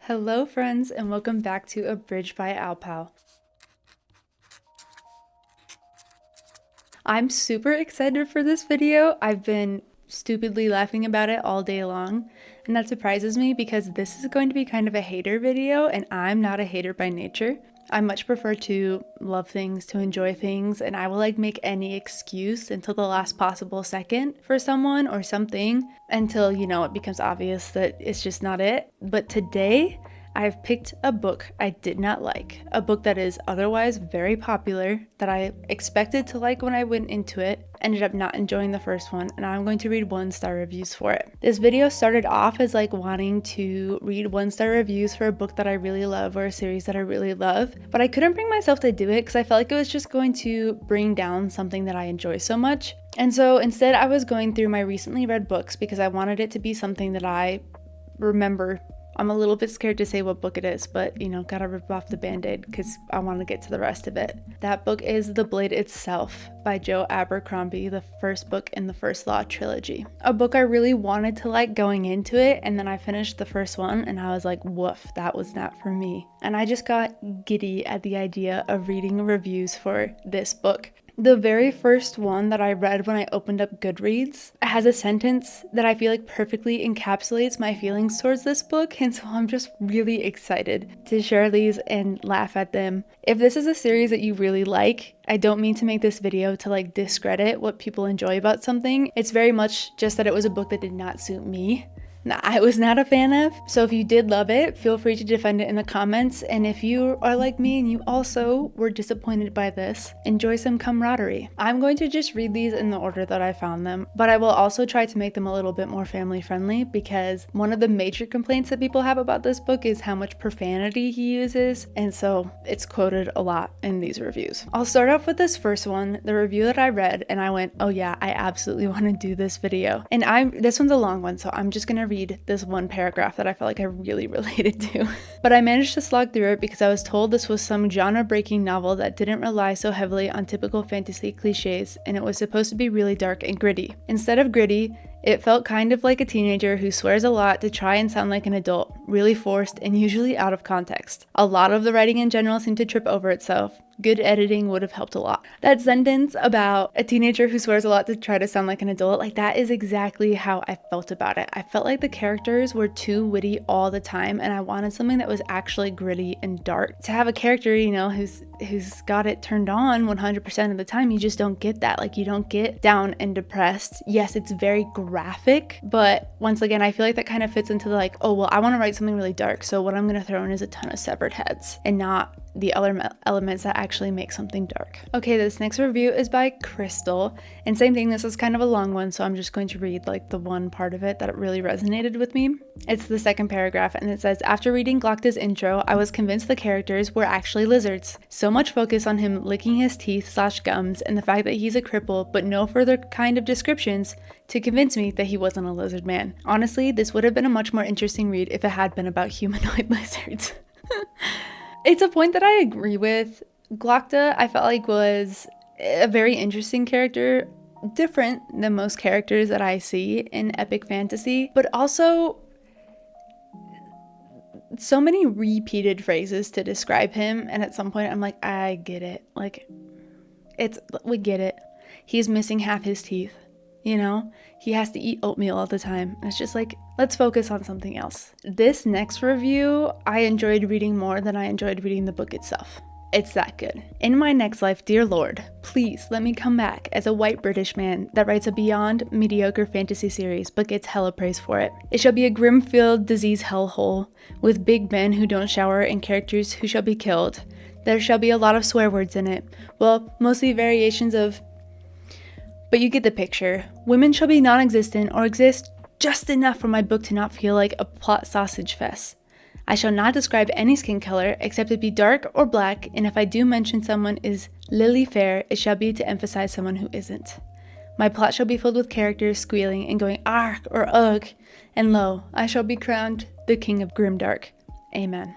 Hello friends and welcome back to Abridged by Alpal. I'm super excited for this video. I've been stupidly laughing about it all day long, and that surprises me because this is going to be kind of a hater video and I'm not a hater by nature. I much prefer to love things, to enjoy things, and I will make any excuse until the last possible second for someone or something until, it becomes obvious that it's just not it. But today, I've picked a book I did not like, a book that is otherwise very popular, that I expected to like when I went into it, ended up not enjoying the first one, and I'm going to read 1-star reviews for it. This video started off as wanting to read 1-star reviews for a book that I really love or a series that I really love, but I couldn't bring myself to do it because I felt like it was just going to bring down something that I enjoy so much. And so instead I was going through my recently read books because I wanted it to be something that I remember. I'm a little bit scared to say what book it is, but gotta rip off the band-aid because I want to get to the rest of it. That book is The Blade Itself by Joe Abercrombie, the first book in the First Law trilogy. A book I really wanted to like going into it, and then I finished the first one and I was like, woof, that was not for me. And I just got giddy at the idea of reading reviews for this book. The very first one that I read when I opened up Goodreads has a sentence that I feel like perfectly encapsulates my feelings towards this book, and so I'm just really excited to share these and laugh at them. If this is a series that you really like, I don't mean to make this video to discredit what people enjoy about something. It's very much just that it was a book that did not suit me. I was not a fan of. So if you did love it, feel free to defend it in the comments. And if you are like me and you also were disappointed by this, enjoy some camaraderie. I'm going to just read these in the order that I found them, but I will also try to make them a little bit more family friendly because one of the major complaints that people have about this book is how much profanity he uses. And so it's quoted a lot in these reviews. I'll start off with this first one, the review that I read, and I went, oh yeah, I absolutely want to do this video. And this one's a long one, so I'm just gonna read this one paragraph that I felt like I really related to. But I managed to slog through it because I was told this was some genre-breaking novel that didn't rely so heavily on typical fantasy cliches, and it was supposed to be really dark and gritty. Instead of gritty, it felt kind of like a teenager who swears a lot to try and sound like an adult, really forced and usually out of context. A lot of the writing in general seemed to trip over itself. Good editing would have helped a lot. That sentence about a teenager who swears a lot to try to sound like an adult, that is exactly how I felt about it. I felt like the characters were too witty all the time, and I wanted something that was actually gritty and dark. To have a character, who's got it turned on 100% of the time, you just don't get that. You don't get down and depressed. Yes, it's very graphic, but once again, I feel like that kind of fits into the oh, well, I want to write something really dark, so what I'm going to throw in is a ton of severed heads and not the other elements that actually make something dark. Okay, this next review is by Crystal, and same thing, this is kind of a long one, so I'm just going to read the one part of it that really resonated with me. It's the second paragraph, and it says, after reading Glokta's intro, I was convinced the characters were actually lizards. So much focus on him licking his teeth/gums and the fact that he's a cripple, but no further kind of descriptions to convince me that he wasn't a lizard man. Honestly, this would have been a much more interesting read if it had been about humanoid lizards. It's a point that I agree with. Glokta, I felt like was a very interesting character, different than most characters that I see in epic fantasy, but also so many repeated phrases to describe him, and at some point I'm like, I get it. We get it. He's missing half his teeth. He has to eat oatmeal all the time. It's just let's focus on something else. This next review, I enjoyed reading more than I enjoyed reading the book itself. It's that good. In my next life, dear Lord, please let me come back as a white British man that writes a beyond mediocre fantasy series but gets hella praise for it. It shall be a grim-filled disease hellhole with big men who don't shower and characters who shall be killed. There shall be a lot of swear words in it. Well, mostly variations of... But you get the picture. Women shall be non-existent or exist just enough for my book to not feel like a plot sausage fest. I shall not describe any skin color except it be dark or black, and if I do mention someone is lily fair, it shall be to emphasize someone who isn't. My plot shall be filled with characters squealing and going argh or ugh, and lo, I shall be crowned the king of grimdark. Amen.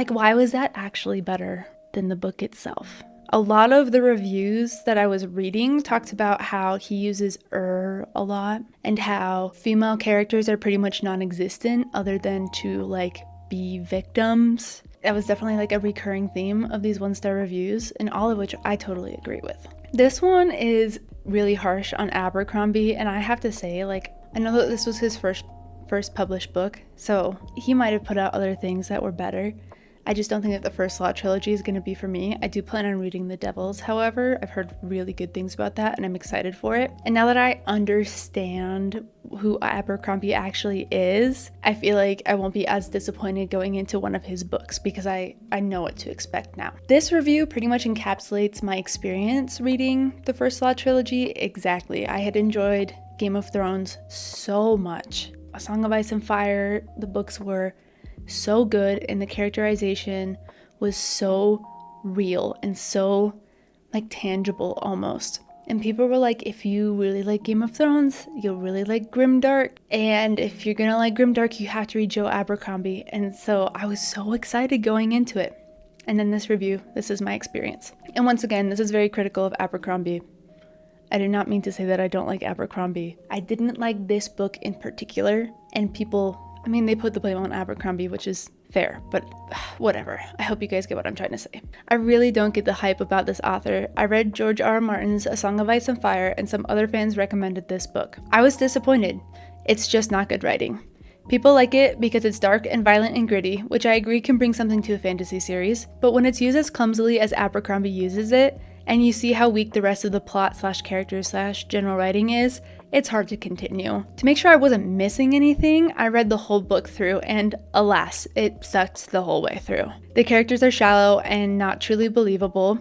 Why was that actually better than the book itself? A lot of the reviews that I was reading talked about how he uses a lot and how female characters are pretty much non-existent other than to be victims. That was definitely like a recurring theme of these 1-star reviews, and all of which I totally agree with. This one is really harsh on Abercrombie, and I have to say, like, I know that this was his first published book, so he might have put out other things that were better. I just don't think that the First Law trilogy is going to be for me. I do plan on reading The Devils, however. I've heard really good things about that, and I'm excited for it. And now that I understand who Abercrombie actually is, I feel like I won't be as disappointed going into one of his books because I know what to expect now. This review pretty much encapsulates my experience reading the First Law trilogy exactly. I had enjoyed Game of Thrones so much. A Song of Ice and Fire, the books were so good, and the characterization was so real and so like tangible almost. And people were like, if you really like Game of Thrones, you'll really like Grimdark, and if you're gonna like Grimdark, you have to read Joe Abercrombie. And so I was so excited going into it. And then this review, this is my experience. And once again, this is very critical of Abercrombie. I do not mean to say that I don't like Abercrombie. I didn't like this book in particular, and people, I mean, they put the blame on Abercrombie, which is fair, but whatever. I hope you guys get what I'm trying to say. I really don't get the hype about this author. I read George R. R. Martin's A Song of Ice and Fire, and some other fans recommended this book. I was disappointed. It's just not good writing. People like it because it's dark and violent and gritty, which I agree can bring something to a fantasy series, but when it's used as clumsily as Abercrombie uses it, and you see how weak the rest of the plot / characters / general writing is, it's hard to continue. To make sure I wasn't missing anything, I read the whole book through, and alas, it sucked the whole way through. The characters are shallow and not truly believable.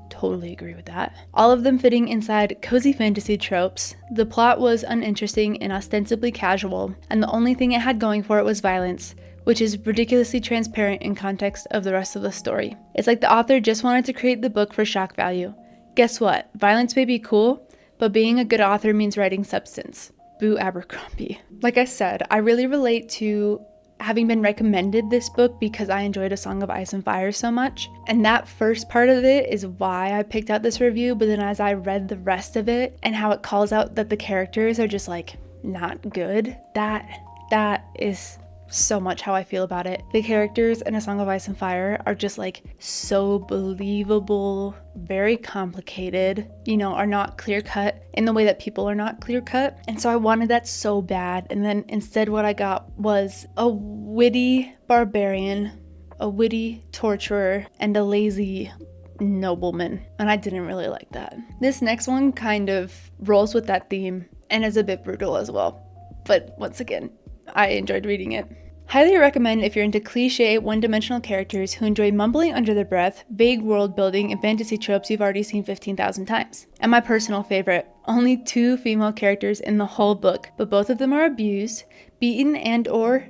Totally agree with that. All of them fitting inside cozy fantasy tropes. The plot was uninteresting and ostensibly casual, and the only thing it had going for it was violence, which is ridiculously transparent in context of the rest of the story. It's like the author just wanted to create the book for shock value. Guess what? Violence may be cool, but being a good author means writing substance. Boo Abercrombie. Like I said, I really relate to having been recommended this book because I enjoyed A Song of Ice and Fire so much. And that first part of it is why I picked out this review, but then as I read the rest of it and how it calls out that the characters are just like not good, that is so much how I feel about it. The characters in A Song of Ice and Fire are just like so believable, very complicated, are not clear cut in the way that people are not clear cut. And so I wanted that so bad. And then instead what I got was a witty barbarian, a witty torturer, and a lazy nobleman. And I didn't really like that. This next one kind of rolls with that theme and is a bit brutal as well. But once again, I enjoyed reading it. Highly recommend if you're into cliche, one-dimensional characters who enjoy mumbling under their breath, vague world building, and fantasy tropes you've already seen 15,000 times. And my personal favorite, only 2 female characters in the whole book, but both of them are abused, beaten and/or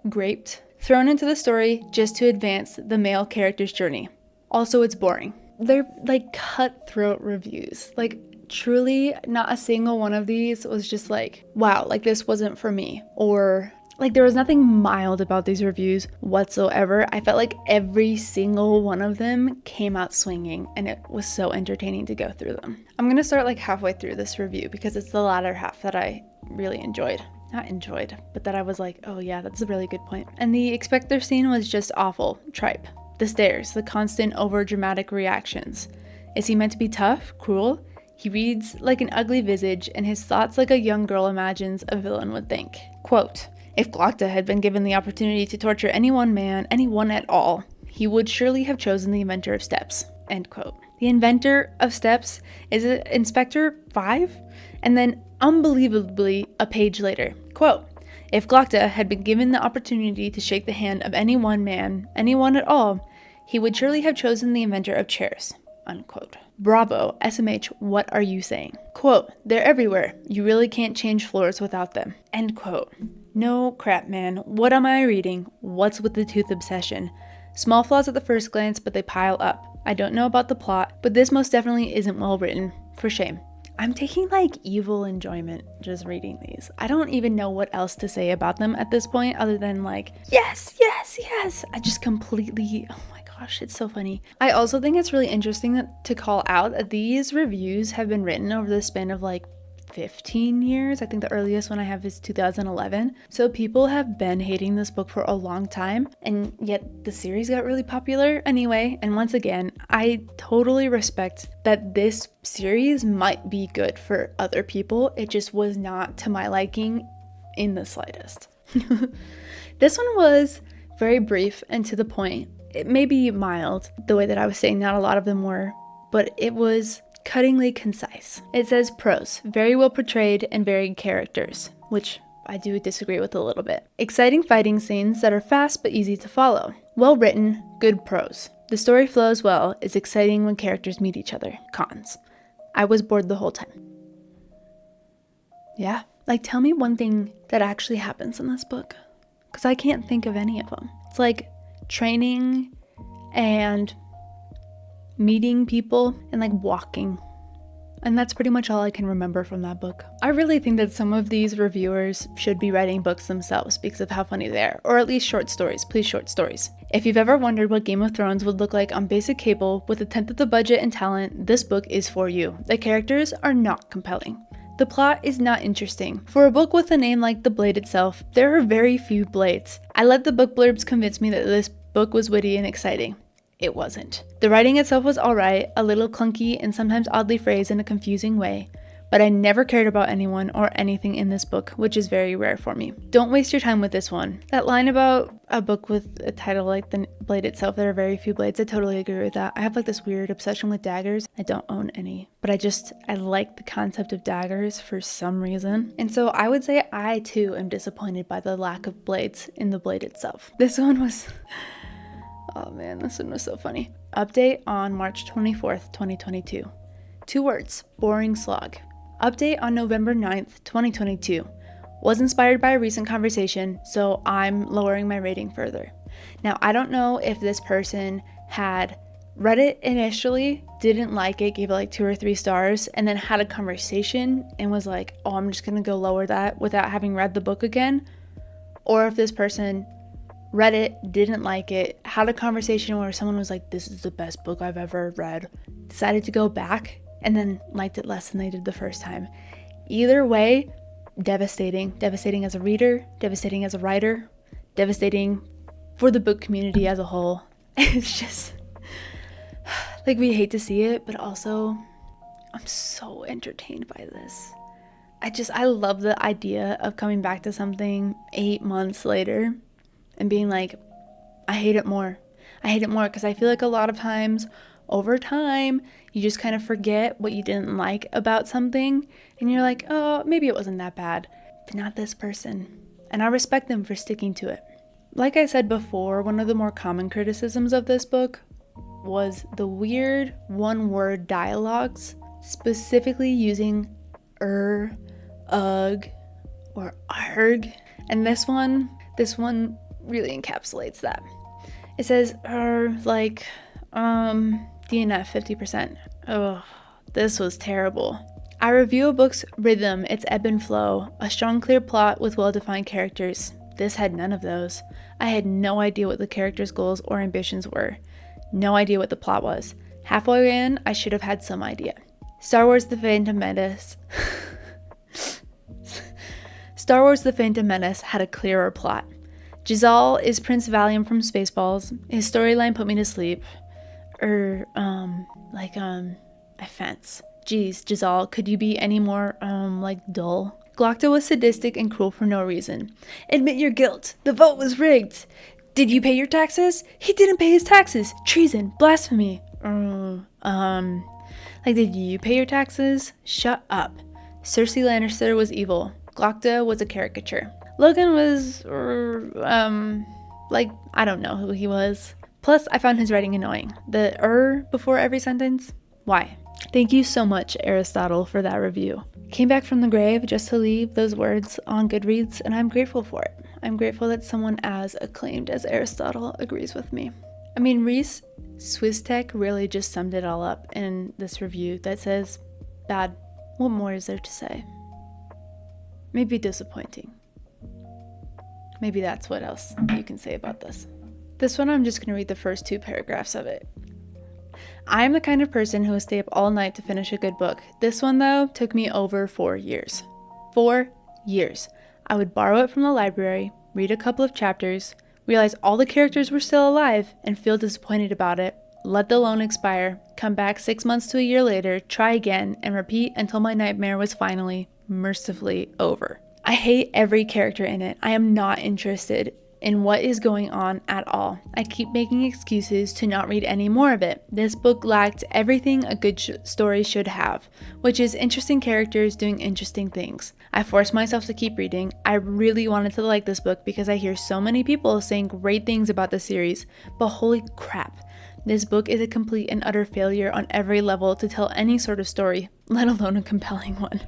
raped, thrown into the story just to advance the male character's journey. Also, it's boring. They're like cutthroat reviews. Like, truly, not a single one of these was just like, wow, like this wasn't for me. Or like there was nothing mild about these reviews whatsoever. I felt like every single one of them came out swinging, and it was so entertaining to go through them. I'm gonna start like halfway through this review because it's the latter half that I really enjoyed. Not enjoyed, but that I was like, oh yeah, that's a really good point. And the Expector scene was just awful, tripe. The stares, the constant over-dramatic reactions. Is he meant to be tough, cruel? He reads like an ugly visage, and his thoughts like a young girl imagines a villain would think. Quote, if Glokta had been given the opportunity to torture any one man, anyone at all, he would surely have chosen the inventor of steps. End quote. The inventor of steps is Inspector 5? And then, unbelievably, a page later, quote, if Glokta had been given the opportunity to shake the hand of any one man, anyone at all, he would surely have chosen the inventor of chairs. Unquote. Bravo, SMH, what are you saying? Quote, they're everywhere. You really can't change floors without them. End quote. No crap, man. What am I reading? What's with the tooth obsession? Small flaws at the first glance, but they pile up. I don't know about the plot, but this most definitely isn't well written. For shame. I'm taking like evil enjoyment just reading these. I don't even know what else to say about them at this point other than like, yes, yes, yes. I just completely, oh my gosh, it's so funny. I also think it's really interesting to call out that these reviews have been written over the span of like 15 years. I think the earliest one I have is 2011. So people have been hating this book for a long time, and yet the series got really popular anyway. And once again, I totally respect that this series might be good for other people. It just was not to my liking in the slightest. This one was very brief and to the point. It may be mild, the way that I was saying, not a lot of them were, but it was cuttingly concise. It says prose, very well portrayed and varied characters, which I do disagree with a little bit. Exciting fighting scenes that are fast but easy to follow. Well written, good prose. The story flows well, is exciting when characters meet each other. Cons. I was bored the whole time. Yeah, like tell me one thing that actually happens in this book, because I can't think of any of them. It's like training and meeting people and like walking. And that's pretty much all I can remember from that book. I really think that some of these reviewers should be writing books themselves because of how funny they are. Or at least short stories, please, short stories. If you've ever wondered what Game of Thrones would look like on basic cable with a tenth of the budget and talent, this book is for you. The characters are not compelling. The plot is not interesting. For a book with a name like The Blade itself, there are very few blades. I let the book blurbs convince me that this book was witty and exciting. It wasn't. The writing itself was alright, a little clunky and sometimes oddly phrased in a confusing way, but I never cared about anyone or anything in this book, which is very rare for me. Don't waste your time with this one. That line about a book with a title like The Blade itself, there are very few blades, I totally agree with that. I have like this weird obsession with daggers. I don't own any, but I like the concept of daggers for some reason. And so I would say I too am disappointed by the lack of blades in The Blade itself. This one was... Oh man, this one was so funny. Update on March 24th, 2022. 2 words, boring slog. Update on November 9th, 2022. Was inspired by a recent conversation, so I'm lowering my rating further. Now, I don't know if this person had read it initially, didn't like it, gave it like 2 or 3 stars, and then had a conversation and was like, oh, I'm just gonna go lower that without having read the book again. Or if this person read it, didn't like it, had a conversation where someone was like, this is the best book I've ever read, decided to go back, and then liked it less than they did the first time. Either way, devastating. Devastating as a reader, devastating as a writer, devastating for the book community as a whole. It's just, like, we hate to see it, but also, I'm so entertained by this. I love the idea of coming back to something 8 months later and being like, I hate it more. I hate it more because I feel like a lot of times over time, you just kind of forget what you didn't like about something and you're like, oh, maybe it wasn't that bad, but not this person. And I respect them for sticking to it. Like I said before, one of the more common criticisms of this book was the weird one-word dialogues, specifically using ugh, or arg. And this one really encapsulates that. It says like DNF 50%. Oh, this was terrible. I review a book's rhythm, its ebb and flow, a strong clear plot with well-defined characters. This had none of those. I had no idea what the characters' goals or ambitions were. No idea what the plot was. Halfway in, I should have had some idea. Star Wars The Phantom Menace Star Wars The Phantom Menace had a clearer plot. Jezal is Prince Valium from Spaceballs. His storyline put me to sleep. Offense. Geez, Jezal, could you be any more, dull? Glokta was sadistic and cruel for no reason. Admit your guilt. The vote was rigged. Did you pay your taxes? He didn't pay his taxes. Treason. Blasphemy. Did you pay your taxes? Shut up. Cersei Lannister was evil. Glokta was a caricature. Logan was, I don't know who he was. Plus, I found his writing annoying. The before every sentence? Why? Thank you so much, Aristotle, for that review. Came back from the grave just to leave those words on Goodreads, and I'm grateful for it. I'm grateful that someone as acclaimed as Aristotle agrees with me. I mean, Reese Swistek really just summed it all up in this review that says, bad. What more is there to say? Maybe disappointing. Maybe that's what else you can say about this. This one, I'm just going to read the first 2 paragraphs of it. I am the kind of person who will stay up all night to finish a good book. This one, though, took me over 4 years. 4 years. I would borrow it from the library, read a couple of chapters, realize all the characters were still alive, and feel disappointed about it. Let the loan expire, come back 6 months to a year later, try again, and repeat until my nightmare was finally, mercifully over. I hate every character in it. I am not interested in what is going on at all. I keep making excuses to not read any more of it. This book lacked everything a good story should have, which is interesting characters doing interesting things. I forced myself to keep reading. I really wanted to like this book because I hear so many people saying great things about the series, but holy crap. This book is a complete and utter failure on every level to tell any sort of story, let alone a compelling one.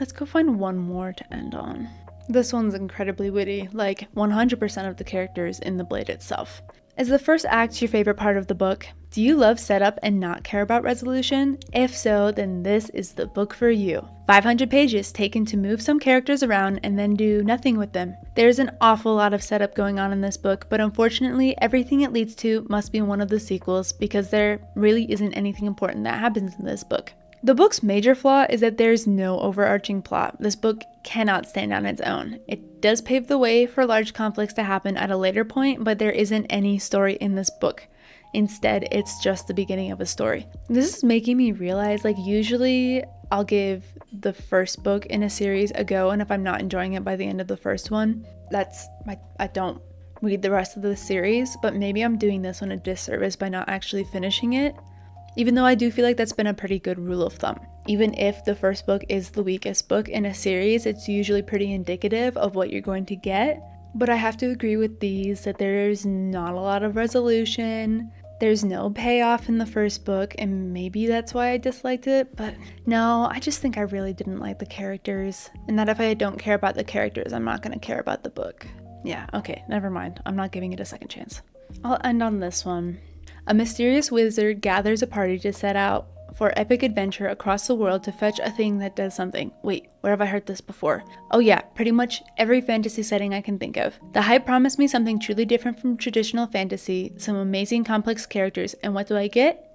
Let's go find one more to end on. This one's incredibly witty, like 100% of the characters in The Blade itself. Is the first act your favorite part of the book? Do you love setup and not care about resolution? If so, then this is the book for you. 500 pages taken to move some characters around and then do nothing with them. There's an awful lot of setup going on in this book, but unfortunately everything it leads to must be one of the sequels because there really isn't anything important that happens in this book. The book's major flaw is that there's no overarching plot. This book cannot stand on its own. It does pave the way for large conflicts to happen at a later point, but there isn't any story in this book. Instead, it's just the beginning of a story. This is making me realize, usually I'll give the first book in a series a go, and if I'm not enjoying it by the end of the first one, I don't read the rest of the series, but maybe I'm doing this one a disservice by not actually finishing it. Even though I do feel like that's been a pretty good rule of thumb. Even if the first book is the weakest book in a series, it's usually pretty indicative of what you're going to get. But I have to agree with these that there's not a lot of resolution, there's no payoff in the first book, and maybe that's why I disliked it, but no, I just think I really didn't like the characters, and that if I don't care about the characters, I'm not going to care about the book. Yeah, okay, never mind. I'm not giving it a second chance. I'll end on this one. A mysterious wizard gathers a party to set out for epic adventure across the world to fetch a thing that does something. Wait, where have I heard this before? Oh yeah, pretty much every fantasy setting I can think of. The hype promised me something truly different from traditional fantasy, some amazing complex characters, and what do I get?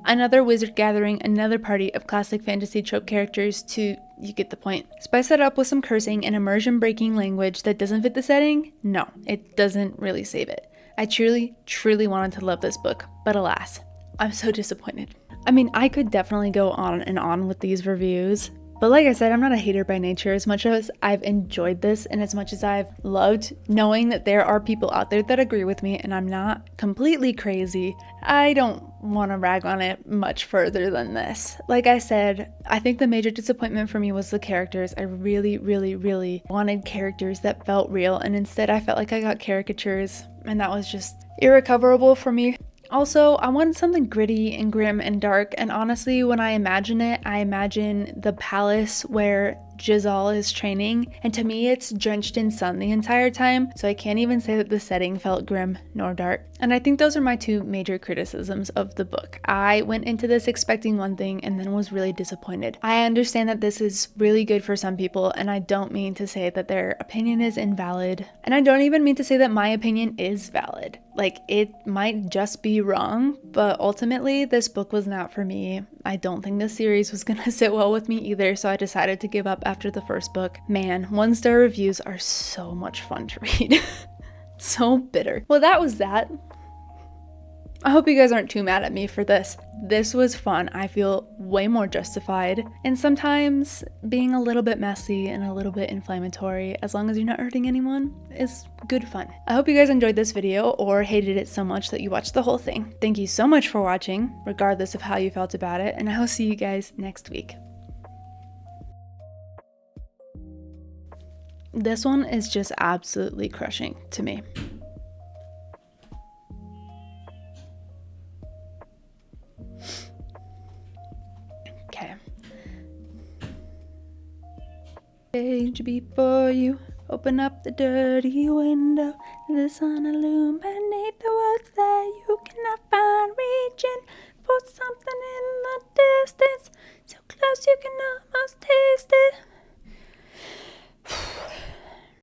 Another wizard gathering another party of classic fantasy trope characters to, you get the point. Spice that up with some cursing and immersion-breaking language that doesn't fit the setting? No, it doesn't really save it. I truly, truly wanted to love this book, but alas, I'm so disappointed. I mean, I could definitely go on and on with these reviews, but like I said, I'm not a hater by nature. As much as I've enjoyed this and as much as I've loved knowing that there are people out there that agree with me and I'm not completely crazy, I don't want to rag on it much further than this. Like I said, I think the major disappointment for me was the characters. I really, really, really wanted characters that felt real, and instead I felt like I got caricatures, and that was just irrecoverable for me. Also, I wanted something gritty and grim and dark, and honestly, when I imagine it, I imagine the palace where Jezal is training, and to me it's drenched in sun the entire time, so I can't even say that the setting felt grim nor dark. And I think those are my two major criticisms of the book. I went into this expecting one thing and then was really disappointed. I understand that this is really good for some people, and I don't mean to say that their opinion is invalid, and I don't even mean to say that my opinion is valid. Like, it might just be wrong, but ultimately this book was not for me. I don't think the series was gonna sit well with me either, so I decided to give up after the first book. Man, 1-star reviews are so much fun to read. So bitter. Well, that was that. I hope you guys aren't too mad at me for this. This was fun. I feel way more justified. And sometimes being a little bit messy and a little bit inflammatory, as long as you're not hurting anyone, is good fun. I hope you guys enjoyed this video or hated it so much that you watched the whole thing. Thank you so much for watching, regardless of how you felt about it, and I will see you guys next week. This one is just absolutely crushing to me. Okay. Page before you, open up the dirty window, the sun illuminates